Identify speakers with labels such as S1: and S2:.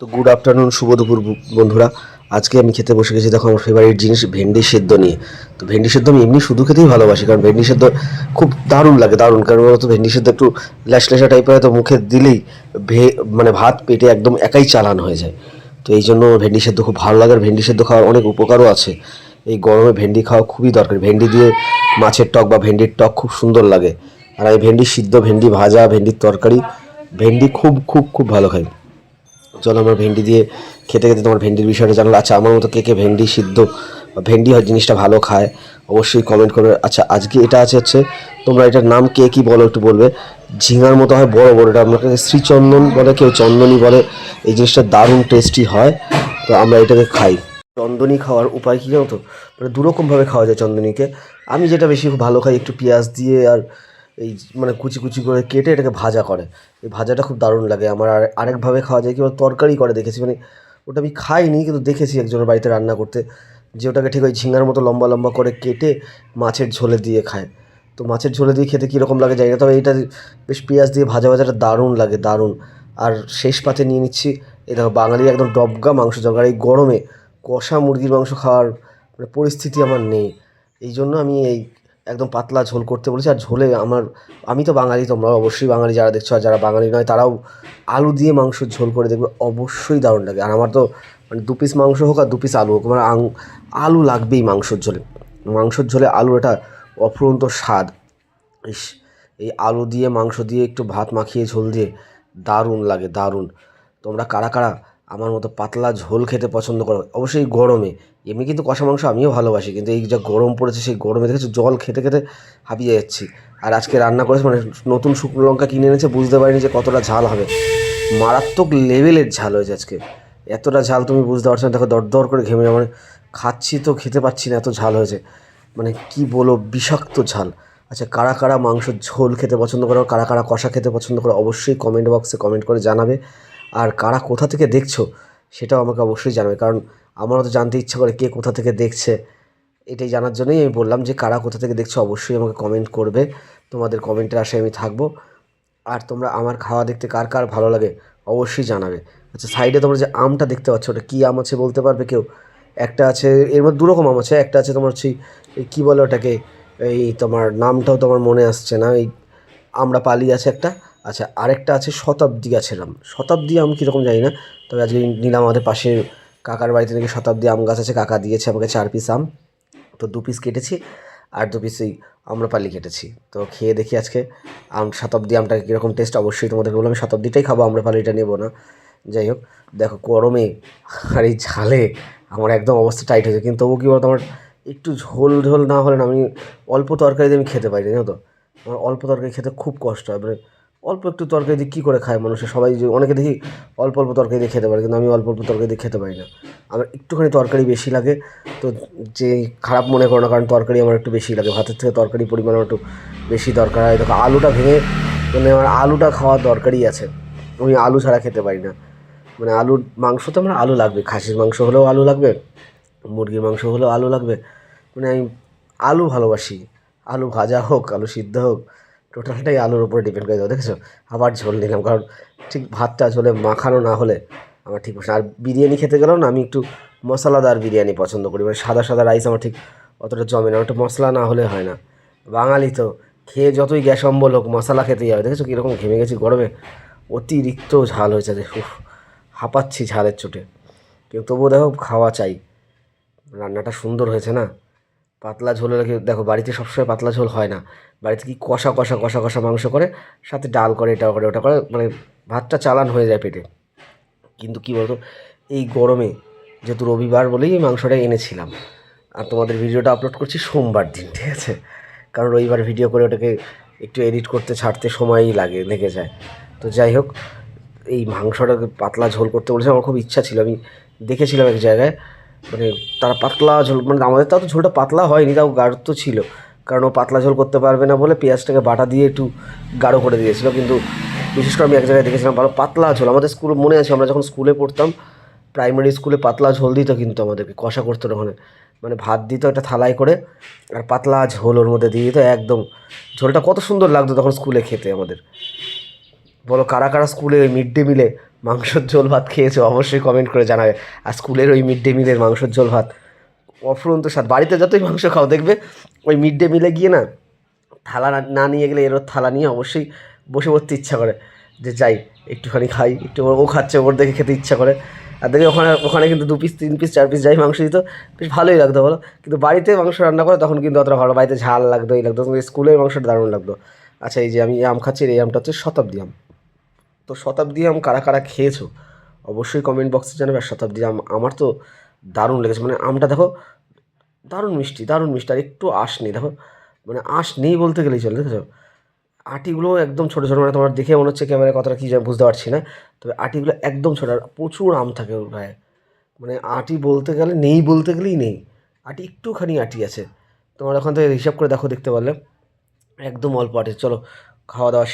S1: তো good afternoon, শুভ দুপুর বন্ধুরা। আজকে আমি খেতে বসে গেছি, দেখো আমার ফেভারিট জিনিস ভেন্ডি সেদ্ধ নিয়ে। তো ভেন্ডি সেদ্ধ আমি এমনি শুধু খেতেই ভালোবাসি, কারণ ভেন্ডি সেদ্ধ খুব দারুণ লাগে, দারুণ। কারণ বলতো ভেন্ডি সেদ্ধ একটু ল্যাসল্যাসা টাইপের, তো মুখে দিলেই মানে ভাত পেটে একদম একাই চালান হয়ে যায়। তো এই জন্য ভেন্ডি সেদ্ধ খুব ভালো লাগে। আর ভেন্ডি সেদ্ধ খাওয়ার অনেক উপকারও আছে। এই গরমে ভেন্ডি খাওয়া খুবই দরকার। ভেন্ডি দিয়ে মাছের টক বা ভেন্ডির টক খুব সুন্দর লাগে। আর আমি ভেন্ডি সিদ্ধ, ভেন্ডি ভাজা, ভেন্ডির তরকারি, ভেন্ডি খুব খুব খুব ভালো খাই। চলো আমরা ভেন্ডি দিয়ে খেতে খেতে তোমার ভেন্ডির বিষয়টা জানলো। আচ্ছা, আমার মতো কে কে ভেন্ডি সিদ্ধ বা ভেন্ডি হয় জিনিসটা ভালো খায় অবশ্যই কমেন্ট করবে। আচ্ছা, আজকে এটা আছে হচ্ছে, তোমরা এটার নাম কে কী বলো একটু বলবে। ঝিঙার মতো হয় বড় বড়, এটা আমাকে শ্রীচন্দন বলে, কেউ চন্দনী বলে। এই জিনিসটা দারুণ টেস্টি হয়, তো আমরা এটাকে খাই। চন্দনী খাওয়ার উপায় কী জানো তো? মানে দুরকমভাবে খাওয়া যায় চন্দনীকে। আমি যেটা বেশি ভালো খাই, একটু পেঁয়াজ দিয়ে আর এই মানে কুচি কুচি করে কেটে এটাকে ভাজা করে। এই ভাজাটা খুব দারুণ লাগে আমার। আর আরেকভাবে খাওয়া যায়, কি তরকারি করে দেখেছি, মানে ওটা আমি খাইনি কিন্তু দেখেছি একজনের বাড়িতে রান্না করতে, যে ওটাকে ঠিক ওই ঝিঙার মতো লম্বা লম্বা করে কেটে মাছের ঝোলে দিয়ে খায়। তো মাছের ঝোলে দিয়ে খেতে কীরকম লাগে জানি না, তবে এইটা বেশ পেঁয়াজ দিয়ে ভাজা ভাজাটা দারুণ লাগে, দারুণ। আর শেষ পাতে নিয়ে নিচ্ছি, এই দেখো বাঙালির একদম ডবগা মাংস জগার। এই গরমে কষা মুরগির মাংস খাওয়ার মানে পরিস্থিতি আমার নেই, এই জন্য আমি এই একদম পাতলা ঝোল করতে বলেছি। আর ঝোলে আমি তো বাঙালি, তোমরা অবশ্যই বাঙালি যারা দেখছো, আর যারা বাঙালি নয় তারাও আলু দিয়ে মাংসের ঝোল করে দেখবে, অবশ্যই দারুণ লাগে। আর আমার তো মানে 2 পিস মাংস হোক আর 2 পিস আলু হোক, আমার আলু লাগবেই মাংসর ঝোলে। মাংসর ঝোলে আলুর এটা অফুরন্ত স্বাদ। ইস, এই আলু দিয়ে মাংস দিয়ে একটু ভাত মাখিয়ে ঝোল দিয়ে দারুণ লাগে, দারুণ। তোমরা কারা কারা আমার মতো পাতলা ঝোল খেতে পছন্দ করো অবশ্যই গরমে। এমনি কিন্তু কষা মাংস আমিও ভালোবাসি, কিন্তু এই যা গরম পড়েছে সেই গরমে দেখেছো জল খেতে খেতে হাঁপিয়ে যাচ্ছি। আর আজকে রান্না করেছে মানে নতুন শুকনো লঙ্কা কিনে এনেছে, বুঝতে পারিনি যে কতটা ঝাল হবে। মারাত্মক লেভেলের ঝাল হয়েছে আজকে। এতটা ঝাল তুমি বুঝতে পারছো না, দেখো দরদর করে ঘেমে মানে খাচ্ছি তো খেতে পাচ্ছি না, এত ঝাল হয়েছে। মানে কি বলো, বিষাক্ত ঝাল। আচ্ছা, কারা কারা মাংসের ঝোল খেতে পছন্দ করো, কারা কারা কষা খেতে পছন্দ করো, অবশ্যই কমেন্ট বক্সে কমেন্ট করে জানাবে। আর কারা কোথা থেকে দেখছো সেটাও আমাকে অবশ্যই জানাবে, কারণ আমারও তো জানতে ইচ্ছে করে কে কোথা থেকে দেখছে। এটাই জানার জন্যই আমি বললাম যে কারা কোথা থেকে দেখছো অবশ্যই আমাকে কমেন্ট করবে। তোমাদের কমেন্টের আশায় আমি থাকবো। আর তোমরা আমার খাওয়া দেখতে কার কার ভালো লাগে অবশ্যই জানাবে। আচ্ছা, সাইডে তোমরা যে আমটা দেখতে পাচ্ছ ওটা কী আম আছে বলতে পারবে কেউ? একটা আছে, এর মধ্যে দুরকম আম আছে। একটা আছে তোমার হচ্ছে এই কী বলে ওটাকে, এই তোমার নামটাও তোমার মনে আসছে না, এই আম্রপালি আছে একটা। আচ্ছা, আরেকটা আছে শতাব্দী গাছের আম। শতাব্দী আম কীরকম জানি না, তবে আজকে নিলাম আমাদের পাশের কাকার বাড়িতে নাকি শতাব্দী আম গাছ আছে, কাকা দিয়েছে আমাকে 4 পিস আম। তো 2 পিস কেটেছি আর 2 পিস এই আম্রপালি কেটেছি। তো খেয়ে দেখি আজকে শতাব্দী আমটা কীরকম টেস্ট, অবশ্যই তোমাদেরকে বললাম। আমি শতাব্দীটাই খাবো, আম্রপালিটা নেবো না। যাই হোক, দেখো গরমে আর এই ঝালে আমার একদম অবস্থা টাইট হয়েছে। কিন্তু তবু কী বলতো, আমার একটু ঝোল ঝোল না হলে না, আমি অল্প তরকারি দিয়ে আমি খেতে পারি না, জানো তো। আমার অল্প তরকারি খেতে খুব কষ্ট হয়। মানে অল্প একটু তরকারি দিয়ে কী করে খায় মানুষে, সবাই যে অনেকে দেখি অল্প অল্প তরকারি দিয়ে খেতে পারে, কিন্তু আমি অল্প অল্প তরকারি দিয়ে খেতে পারি না। আমার একটুখানি তরকারি বেশি লাগে। তো যে খারাপ মনে করো না, কারণ তরকারি আমার একটু বেশি লাগে, ভাতের থেকে তরকারি পরিমাণ আমার একটু বেশি দরকার হয়। দেখো আলুটা ভেঙে, মানে আমার আলুটা খাওয়ার দরকারই আছে। আমি আলু ছাড়া খেতে পারি না। মানে আলুর মাংস তো আমার আলু লাগবে, খাসির মাংস হলেও আলু লাগবে, মুরগির মাংস হলেও আলু লাগবে। মানে আমি আলু ভালোবাসি। আলু ভাজা হোক, আলু সিদ্ধ হোক, টোটালটাই আলুর উপরে ডিপেন্ড করে দেবো। দেখেছো, আবার ঝোল নিলাম, কারণ ঠিক ভাতটা ঝোলে মাখানো না হলে আমার ঠিক পছন্দ। আর বিরিয়ানি খেতে গেলেও না, আমি একটু মশলাদার বিরিয়ানি পছন্দ করি। মানে সাদা সাদা রাইস আমার ঠিক অতটা জমে না, ওটা মশলা না হলে হয় না। বাঙালি তো খেয়ে যতই গ্যাস অম্বল হোক মশলা খেতেই হবে। দেখেছো কীরকম ঘেমে গেছি গরমে, অতিরিক্ত ঝাল হয়েছে, উফ, হাঁপাচ্ছি ঝালের চোটে। কিন্তু তবুও দেখো খাওয়া চাই। রান্নাটা সুন্দর হয়েছে না। পাতলা ঝোল হলে দেখো বাড়িতে সবসময় পাতলা ঝোল হয় না, বাড়িতে কি কষা কষা কষা কষা মাংস করে, সাথে ডাল করে, এটা করে ওটা করে, মানে ভাতটা চালান হয়ে যায় পেটে। কিন্তু কী বলতো, এই গরমে যেহেতু রবিবার বলেই এই মাংসটা এনেছিলাম। আর তোমাদের ভিডিওটা আপলোড করছি সোমবার দিন, ঠিক আছে, কারণ রবিবার ভিডিও করে ওটাকে একটু এডিট করতে ছাড়তে সময়ই লেগে যায়। তো যাই হোক, এই মাংসটাকে পাতলা ঝোল করতে বলেছে, আমার খুব ইচ্ছা ছিল। আমি দেখেছিলাম এক জায়গায়, মানে তারা পাতলা ঝোল, মানে আমাদের তাও তো ঝোলটা পাতলা হয়নি, তাও গাঢ় তো ছিল, কারণ ও পাতলা ঝোল করতে পারবে না বলে পেঁয়াজটাকে বাটা দিয়ে একটু গাঢ় করে দিয়েছিল। কিন্তু বিশেষ করে আমি এক জায়গায় দেখেছিলাম ভালো পাতলা ঝোল। আমাদের স্কুলে মনে আছে, আমরা যখন স্কুলে পড়তাম, প্রাইমারি স্কুলে পাতলা ঝোল দিত, কিন্তু আমাদেরকে কষা করতো ওখানে, মানে ভাত দিত একটা থালায় করে, আর পাতলা ঝোল ওর মধ্যে দিয়ে দিত একদম। ঝোলটা কত সুন্দর লাগতো তখন স্কুলে খেতে আমাদের। বলো কারা কারা স্কুলে ওই মিড ডে মিলে মাংসের ঝোল ভাত খেয়েছো, অবশ্যই কমেন্ট করে জানাবে। আর স্কুলের ওই মিড ডে মিলের মাংসের ঝোল ভাত অফুরন্ত স্বাদ। বাড়িতে যতই মাংস খাও দেখবে ওই মিড ডে মিলে গিয়ে না থালা না নিয়ে গেলে এরও থালা নিয়ে অবশ্যই বসে পড়তে ইচ্ছা করে, যে যাই একটুখানি খাই, একটু ও খাচ্ছে ওর দেখে খেতে ইচ্ছা করে। আর দেখি ওখানে ওখানে কিন্তু 2 পিস 3 পিস 4 পিস যাই মাংস দিত, বেশ ভালোই লাগতো বলো। কিন্তু বাড়িতে মাংস রান্না করে তখন কিন্তু অতটা ভালো, বাড়িতে ঝাল লাগতো এই লাগতো, কিন্তু স্কুলের মাংসটা দারুণ লাগতো। আচ্ছা এই যে আমি এই আম খাচ্ছি, এই আমটা হচ্ছে শতাব্দী আম। তো শতাব্দী আম কারা কারা খেয়েছো অবশ্যই কমেন্ট বক্সে জানাবে। আর শতাব্দী আম আমার তো দারুণ লেগেছে, মানে আমটা দেখো দারুণ মিষ্টি, দারুণ মিষ্টি, আর একটু আঁশ নেই দেখো, মানে আঁশ নেই বলতে গেলেই চলে, দেখেছো? আটিগুলো একদম ছোটো ছোটো, মানে তোমার দেখে মনে হচ্ছে ক্যামেরায় কতটা কী বুঝতে পারছি না, তবে আটিগুলো একদম ছোটো, আর প্রচুর আম থাকে ওর গায়ে। মানে আটি বলতে গেলে নেই, বলতে গেলেই নেই, আটি একটুখানি আটি আছে। তোমার ওখান থেকে হিসাব করে দেখো, দেখতে পারলে একদম অল্প আটি। চলো খাওয়া দাওয়া